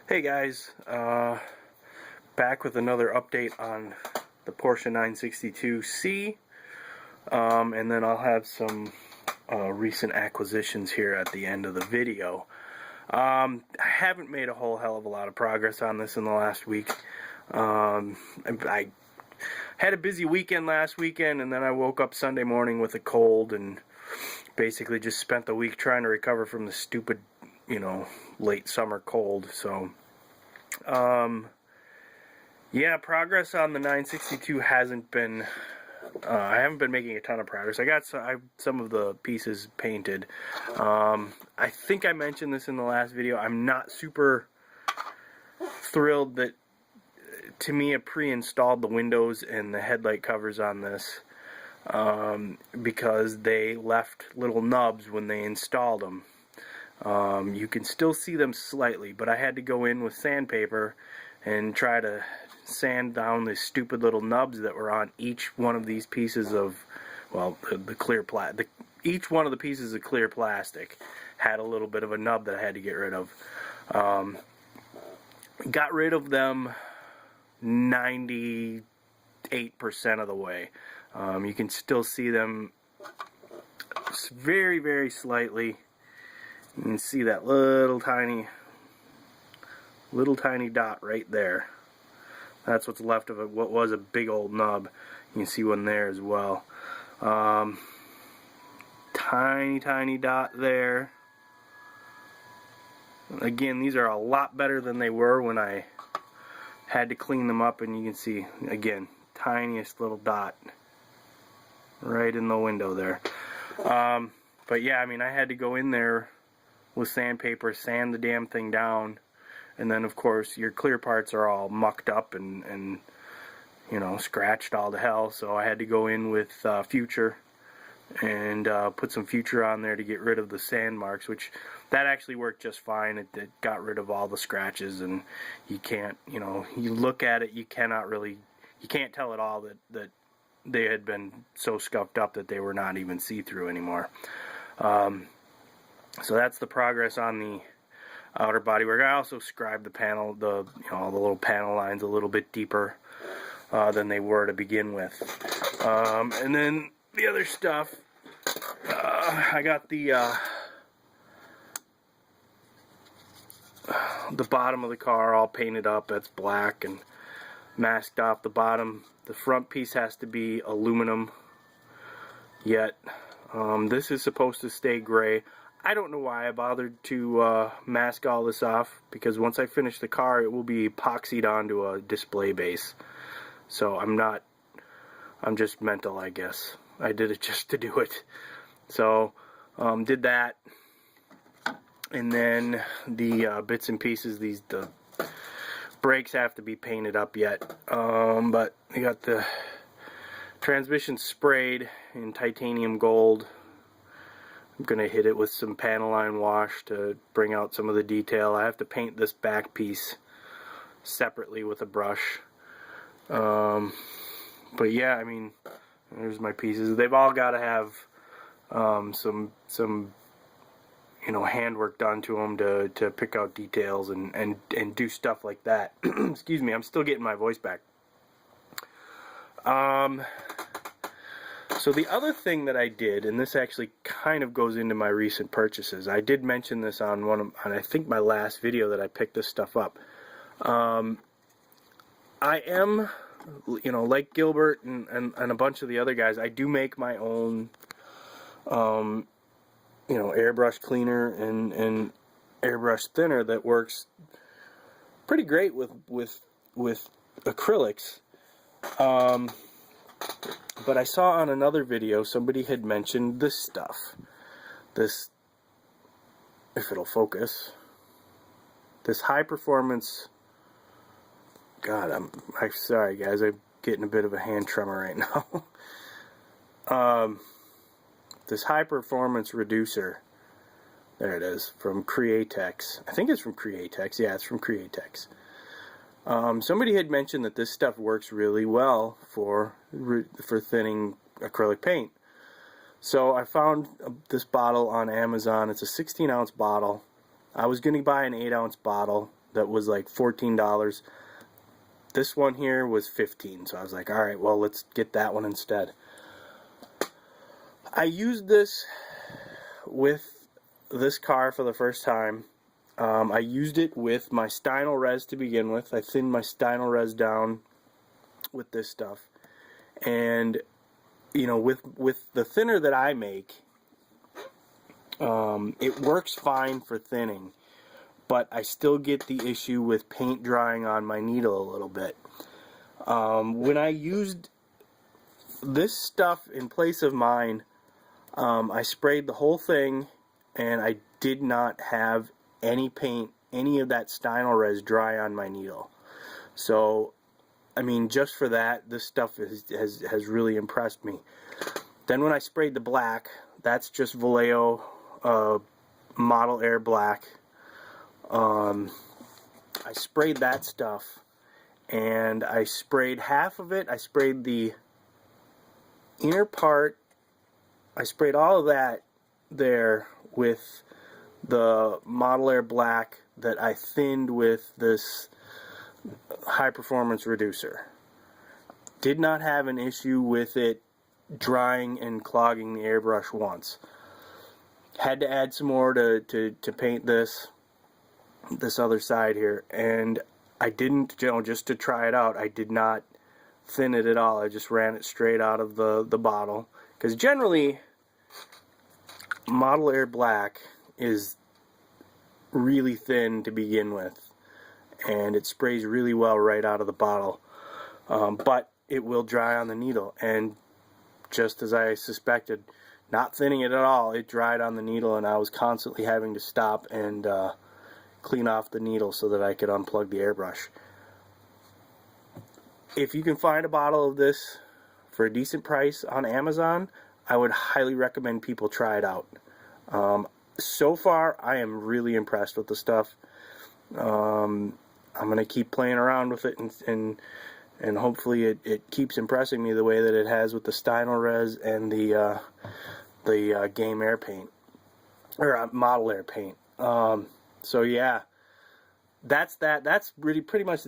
Hey guys, back with another update on the Porsche 962C, and then I'll have some recent acquisitions here at the end of the video. I haven't made a whole hell of a lot of progress on this in the last week. I had a busy weekend last weekend, and then I woke up Sunday morning with a cold and basically just spent the week trying to recover from the stupid, late summer cold. So yeah, progress on the 962 hasn't been, I haven't been making a ton of progress. I got some of the pieces painted. I think I mentioned this in the last video. I'm not super thrilled that, to me, I pre-installed the windows and the headlight covers on this, because they left little nubs when they installed them. You can still see them slightly, but I had to go in with sandpaper and try to sand down the stupid little nubs that were on each one of these pieces of, well, the clear plastic. Each one of the pieces of clear plastic had a little bit of a nub that I had to get rid of. Got rid of them 98% of the way. You can still see them very, very slightly. You can see that little tiny dot right there. That's what's left of it. What was a big old nub. You can see one there as well. Tiny dot there. Again, these are a lot better than they were when I had to clean them up, and you can see, again, tiniest little dot right in the window there. But yeah, I mean, I had to go in there with sandpaper, sand the damn thing down, and then of course your clear parts are all mucked up and scratched all to hell, so I had to go in with Future and put some Future on there to get rid of the sand marks, which that actually worked just fine. It got rid of all the scratches, and you can't, you look at it, you can't tell at all that they had been so scuffed up that they were not even see-through anymore. So that's the progress on the outer bodywork. I also scribed the panel, the little panel lines a little bit deeper than they were to begin with. And then the other stuff, I got the bottom of the car all painted up. That's black and masked off the bottom. The front piece has to be aluminum yet. This is supposed to stay gray. I don't know why I bothered to mask all this off, because once I finish the car, it will be epoxied onto a display base. So I'm just mental, I guess. I did it just to do it. So, did that. And then the bits and pieces, the brakes have to be painted up yet. But I got the transmission sprayed in titanium gold. I'm going to hit it with some panel line wash to bring out some of the detail. I have to paint this back piece separately with a brush. But yeah, I mean, there's my pieces. They've all got to have some handwork done to them to pick out details and do stuff like that. Excuse me, I'm still getting my voice back. So the other thing that I did, and this actually kind of goes into my recent purchases. I did mention this on I think my last video that I picked this stuff up. I am, like Gilbert and a bunch of the other guys, I do make my own, airbrush cleaner and airbrush thinner that works pretty great with acrylics. But I saw on another video somebody had mentioned this stuff. This, if it'll focus, this high performance. God, I'm sorry guys, I'm getting a bit of a hand tremor right now. This high performance reducer. There it is, from Createx. I think it's from Createx. Yeah, it's from Createx. Somebody had mentioned that this stuff works really well for thinning acrylic paint. So I found this bottle on Amazon. It's a 16-ounce bottle. I was going to buy an 8-ounce bottle. that was like $14. This one here was $15, so I was like, alright, well, let's get that one instead. I used this with this car for the first time. I used it with my Stynal Res to begin with. I thinned my Stynal Res down with this stuff. And, you know, with the thinner that I make, it works fine for thinning. But I still get the issue with paint drying on my needle a little bit. When I used this stuff in place of mine, I sprayed the whole thing, and I did not have any paint, any of that Stynal Res dry on my needle. So, I mean, just for that, this stuff has really impressed me. Then when I sprayed the black, that's just Vallejo Model Air Black. I sprayed that stuff, and I sprayed half of it. I sprayed the inner part. I sprayed all of that there with the Model Air Black that I thinned with this high performance reducer. Did not have an issue with it drying and clogging the airbrush once. Had to add some more to paint this other side here, and I didn't, you know, just to try it out, I did not thin it at all. I just ran it straight out of the bottle, because generally Model Air Black is really thin to begin with, and it sprays really well right out of the bottle, but it will dry on the needle, and just as I suspected, not thinning it at all, it dried on the needle, and I was constantly having to stop and clean off the needle so that I could unplug the airbrush. If you can find a bottle of this for a decent price on Amazon, I would highly recommend people try it out. So far, I am really impressed with the stuff. I'm going to keep playing around with it, and hopefully it keeps impressing me the way that it has with the Stynal Res and the Game Air paint, or Model Air paint. So yeah, that's really pretty much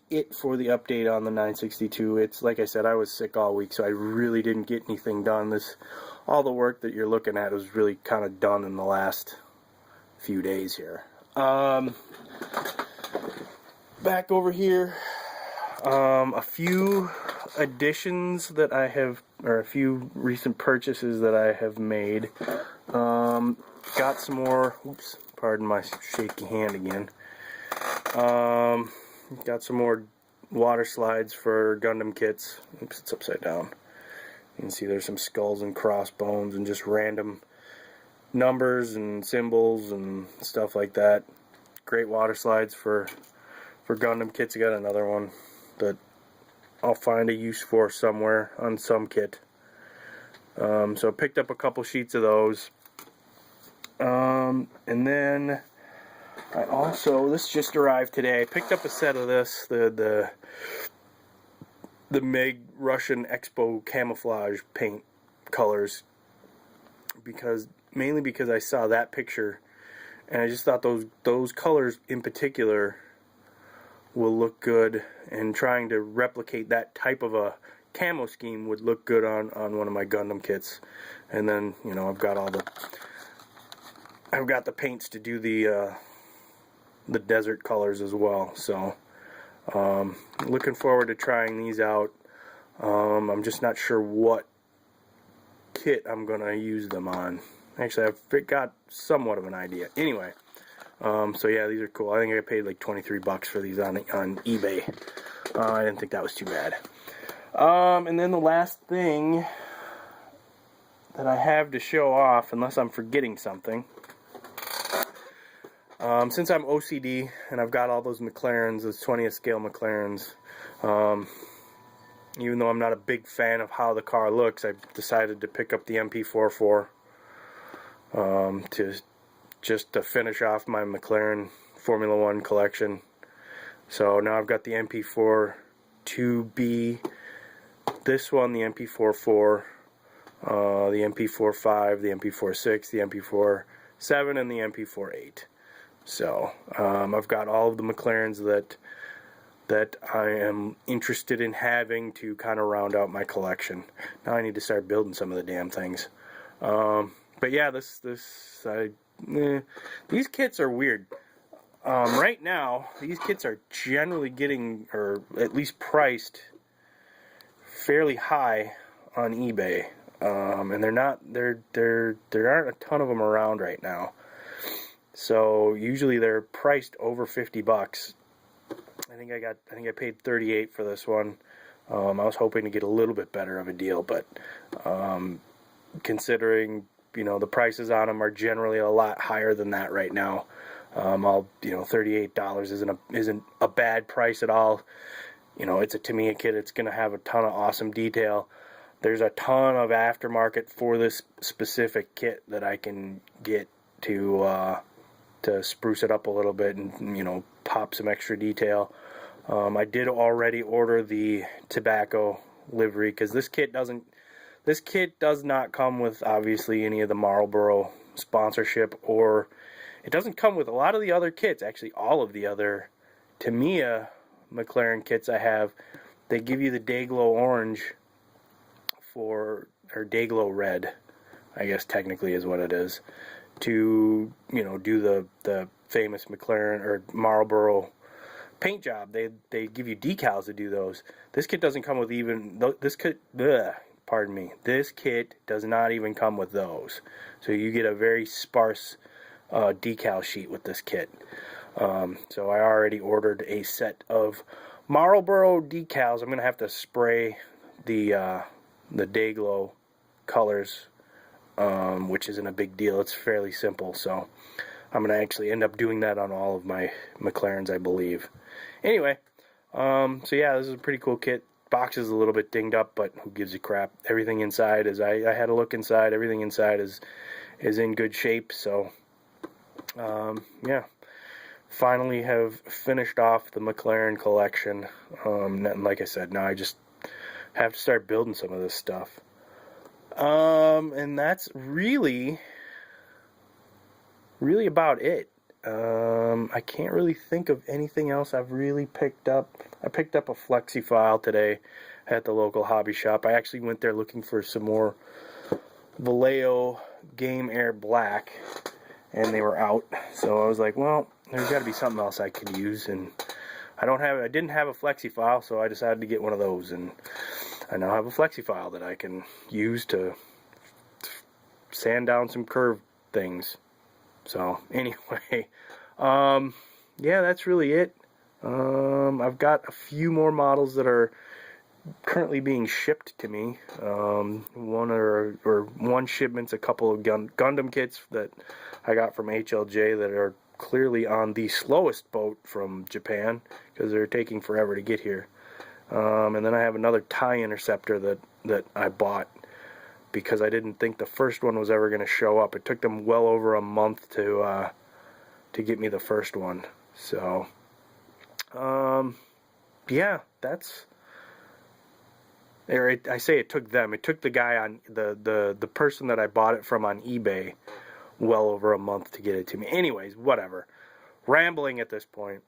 it for the update on the 962. It's like I said, I was sick all week, so I really didn't get anything done. All the work that you're looking at was really kind of done in the last few days here. Back over here, a few additions that I have, or a few recent purchases that I have made. Got some more, oops, pardon my shaky hand again. Got some more water slides for Gundam kits. Oops, it's upside down. You can see there's some skulls and crossbones and just random numbers and symbols and stuff like that. Great water slides for Gundam kits. I got another one that I'll find a use for somewhere on some kit. So I picked up a couple sheets of those. And then I also, this just arrived today, I picked up a set of this, the Meg Russian Expo camouflage paint colors, mainly because I saw that picture, and I just thought those colors in particular will look good, and trying to replicate that type of a camo scheme would look good on one of my Gundam kits. And then, you know, I've got the paints to do the desert colors as well. So looking forward to trying these out. I'm just not sure what kit I'm gonna use them on. Actually, I've got somewhat of an idea. Anyway, so yeah, these are cool. I think I paid like 23 bucks for these on eBay. I didn't think that was too bad. And then the last thing that I have to show off, unless I'm forgetting something, since I'm OCD and I've got all those McLarens, those 20th scale McLarens, even though I'm not a big fan of how the car looks, I decided to pick up the MP44 to finish off my McLaren Formula One collection. So now I've got the MP4 2B, this one, the MP44, the MP45, the MP46, the MP47, and the MP48. So I've got all of the McLarens that I am interested in having to kind of round out my collection. Now I need to start building some of the damn things. But yeah, these kits are weird. Right now, these kits are generally getting, or at least priced, fairly high on eBay. And there aren't a ton of them around right now. So usually they're priced over 50 bucks. I think I paid 38 for this one. I was hoping to get a little bit better of a deal, but considering, you know, the prices on them are generally a lot higher than that right now. $38 isn't a bad price at all. You know, it's a Tamiya kit. It's going to have a ton of awesome detail. There's a ton of aftermarket for this specific kit that I can get to spruce it up a little bit and, you know, pop some extra detail. I did already order the tobacco livery because this kit does not come with obviously any of the Marlboro sponsorship, or it doesn't come with a lot of the other kits. Actually, all of the other Tamiya McLaren kits I have, they give you the Dayglow orange or Dayglow red, I guess technically is what it is, to, you know, do the famous McLaren or Marlboro paint job. They give you decals to do those. This kit doesn't come with even this kit. Pardon me. This kit does not even come with those. So you get a very sparse decal sheet with this kit. So I already ordered a set of Marlboro decals. I'm gonna have to spray the Dayglow colors, which isn't a big deal. It's fairly simple. So I'm going to actually end up doing that on all of my McLarens, I believe. Anyway, so yeah, this is a pretty cool kit. Box is a little bit dinged up, but who gives a crap? Everything inside is, I had a look inside, everything inside is in good shape. So, yeah, finally have finished off the McLaren collection. And like I said, now I just have to start building some of this stuff. And that's really about it. I can't really think of anything else I've really picked up. I picked up a flexi file today at the local hobby shop. I actually went there looking for some more Vallejo Game Air Black, and they were out. So I was like, well, there's got to be something else I could use, and I didn't have a flexi file, so I decided to get one of those, and I now have a flexi file that I can use to sand down some curved things. So anyway, yeah, that's really it. I've got a few more models that are currently being shipped to me. One shipment's a couple of Gundam kits that I got from HLJ that are clearly on the slowest boat from Japan because they're taking forever to get here. And then I have another TIE interceptor that I bought because I didn't think the first one was ever going to show up. It took them well over a month to get me the first one. So, yeah, that's. I say it took them. It took the guy on the person that I bought it from on eBay well over a month to get it to me. Anyways, whatever. Rambling at this point.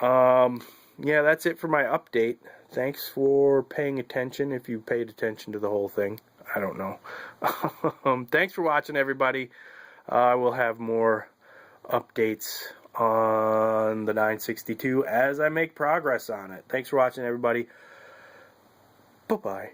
Yeah, that's it for my update. Thanks for paying attention if you paid attention to the whole thing. I don't know. Thanks for watching, everybody. I will have more updates on the 962 as I make progress on it. Thanks for watching, everybody. Bye-bye.